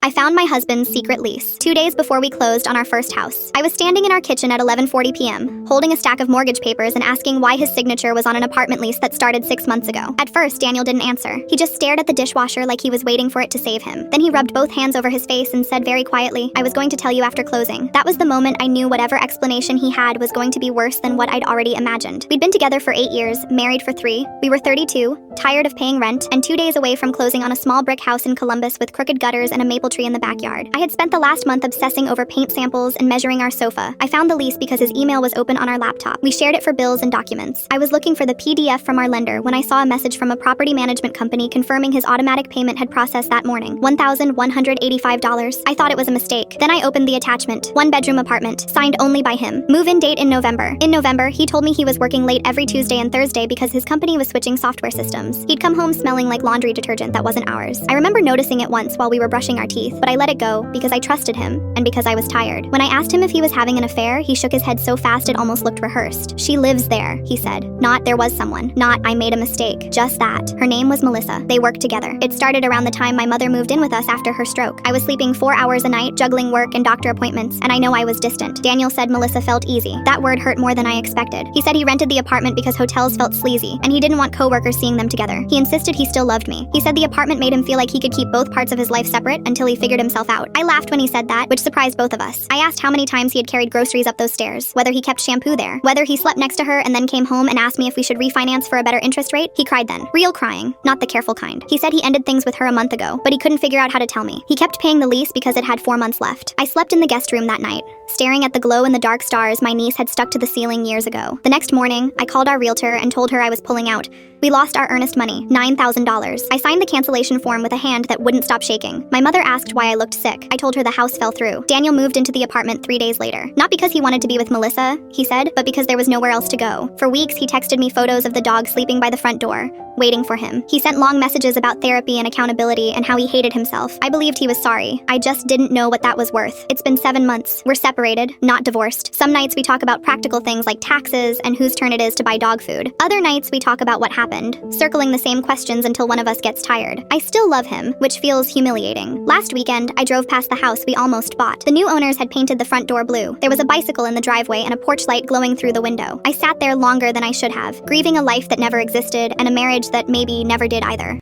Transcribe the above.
I found my husband's secret lease 2 days before we closed on our first house. I was standing in our kitchen at 11:40 p.m., holding a stack of mortgage papers and asking why his signature was on an apartment lease that started 6 months ago. At first, Daniel didn't answer. He just stared at the dishwasher like he was waiting for it to save him. Then he rubbed both hands over his face and said very quietly, "I was going to tell you after closing." That was the moment I knew whatever explanation he had was going to be worse than what I'd already imagined. We'd been together for 8 years, married for 3. We were 32, tired of paying rent, and 2 days away from closing on a small brick house in Columbus with crooked gutters and a maple tree in the backyard. I had spent the last month obsessing over paint samples and measuring our sofa. I found the lease because his email was open on our laptop. We shared it for bills and documents. I was looking for the PDF from our lender when I saw a message from a property management company confirming his automatic payment had processed that morning, $1,185. I thought it was a mistake. Then I opened the attachment. 1-bedroom apartment, signed only by him. Move-in date in November. In November, he told me he was working late every Tuesday and Thursday because his company was switching software systems. He'd come home smelling like laundry detergent that wasn't ours. I remember noticing it once while we were brushing our teeth, but I let it go because I trusted him and because I was tired. When I asked him if he was having an affair, he shook his head so fast it almost looked rehearsed. "She lives there," he said. Not "there was someone," not "I made a mistake," just that. Her name was Melissa. They worked together. It started around the time my mother moved in with us after her stroke. I was sleeping 4 hours a night, juggling work and doctor appointments, and I know I was distant. Daniel said Melissa felt easy. That word hurt more than I expected. He said he rented the apartment because hotels felt sleazy, and he didn't want coworkers seeing them together. He insisted he still loved me. He said the apartment made him feel like he could keep both parts of his life separate until he figured himself out. I laughed when he said that, which surprised both of us. I asked how many times he had carried groceries up those stairs, whether he kept shampoo there, whether he slept next to her and then came home and asked me if we should refinance for a better interest rate. He cried then. Real crying, not the careful kind. He said he ended things with her a month ago, but he couldn't figure out how to tell me. He kept paying the lease because it had 4 months left. I slept in the guest room that night, staring at the glow-in-the-dark stars my niece had stuck to the ceiling years ago. The next morning, I called our realtor and told her I was pulling out. We lost our earnest money, $9,000. I signed the cancellation form with a hand that wouldn't stop shaking. My mother asked why I looked sick. I told her the house fell through. Daniel moved into the apartment 3 days later. Not because he wanted to be with Melissa, he said, but because there was nowhere else to go. For weeks, he texted me photos of the dog sleeping by the front door, waiting for him. He sent long messages about therapy and accountability and how he hated himself. I believed he was sorry. I just didn't know what that was worth. It's been 7 months. We're separated, not divorced. Some nights we talk about practical things like taxes and whose turn it is to buy dog food. Other nights we talk about what happened, circling the same questions until one of us gets tired. I still love him, which feels humiliating. Last weekend, I drove past the house we almost bought. The new owners had painted the front door blue. There was a bicycle in the driveway and a porch light glowing through the window. I sat there longer than I should have, grieving a life that never existed and a marriage that maybe never did either.